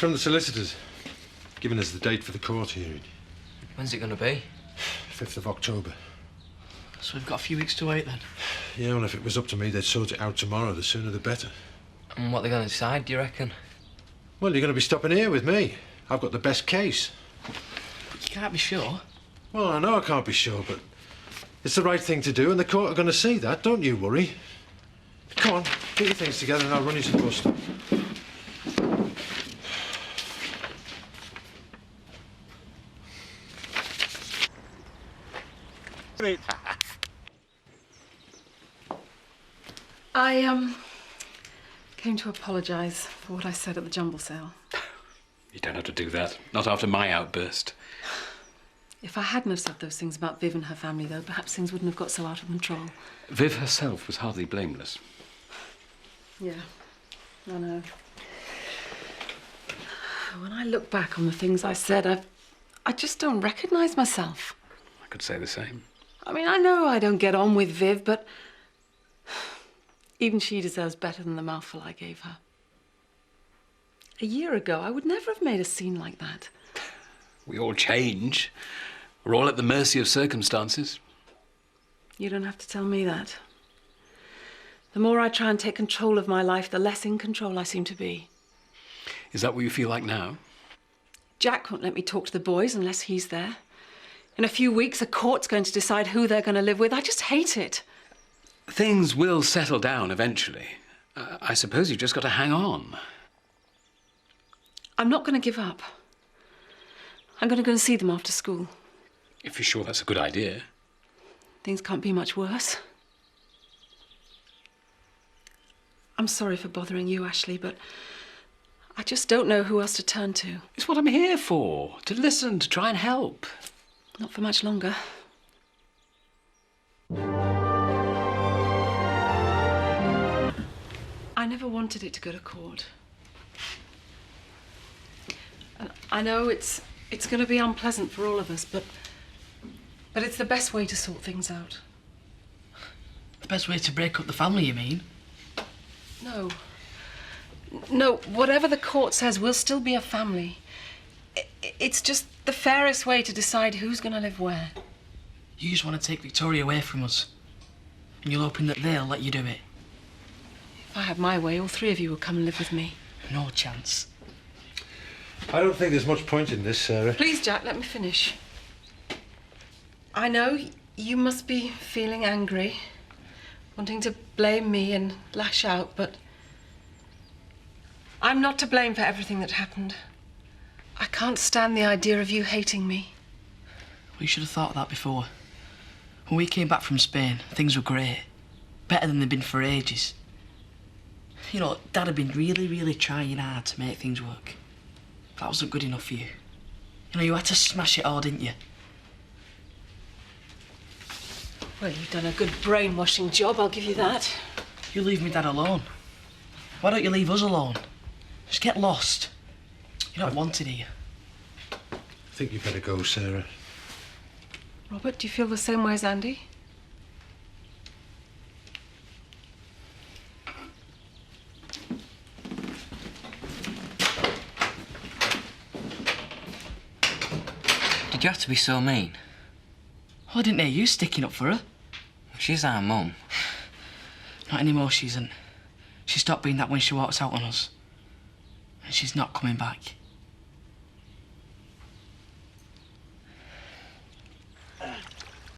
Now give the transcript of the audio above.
from the solicitors, giving us the date for the court hearing. When's it going to be? 5th of October. So we've got a few weeks to wait then? Yeah, well, if it was up to me, they'd sort it out tomorrow. The sooner the better. And what they're going to decide, do you reckon? Well, you're going to be stopping here with me. I've got the best case. But you can't be sure. Well, I know I can't be sure, but it's the right thing to do, and the court are going to see that. Don't you worry. Come on, get your things together and I'll run you to the bus stop. I came to apologise for what I said at the jumble sale. You don't have to do that. Not after my outburst. If I hadn't have said those things about Viv and her family, though, perhaps things wouldn't have got so out of control. Viv herself was hardly blameless. Yeah, I know. When I look back on the things I said, I just don't recognise myself. I could say the same. I mean, I know I don't get on with Viv, but even she deserves better than the mouthful I gave her. A year ago, I would never have made a scene like that. We all change. We're all at the mercy of circumstances. You don't have to tell me that. The more I try and take control of my life, the less in control I seem to be. Is that what you feel like now? Jack won't let me talk to the boys unless he's there. In a few weeks, a court's going to decide who they're going to live with. I just hate it. Things will settle down eventually. I suppose you've just got to hang on. I'm not going to give up. I'm going to go and see them after school. If you're sure that's a good idea. Things can't be much worse. I'm sorry for bothering you, Ashley, but I just don't know who else to turn to. It's what I'm here for. To listen, to try and help. Not for much longer. I never wanted it to go to court. And I know it's going to be unpleasant for all of us, but it's the best way to sort things out. The best way to break up the family, you mean? No. No, whatever the court says, we'll still be a family. It's just the fairest way to decide who's going to live where. You just want to take Victoria away from us. And you're hoping that they'll let you do it. If I had my way, all three of you would come and live with me. No chance. I don't think there's much point in this, Sarah. Please, Jack, let me finish. I know you must be feeling angry, wanting to blame me and lash out, but I'm not to blame for everything that happened. I can't stand the idea of you hating me. Well, you should have thought of that before. When we came back from Spain, things were great. Better than they've been for ages. You know, Dad had been really, really trying hard to make things work. That wasn't good enough for you. You know, you had to smash it all, didn't you? Well, you've done a good brainwashing job, I'll give you that. You leave me Dad alone. Why don't you leave us alone? Just get lost. You're not wanted here. I think you better go, Sarah. Robert, do you feel the same way as Andy? Did you have to be so mean? Oh, I didn't hear you sticking up for her. She's our mum. Not anymore, she isn't. She stopped being that when she walks out on us. And she's not coming back.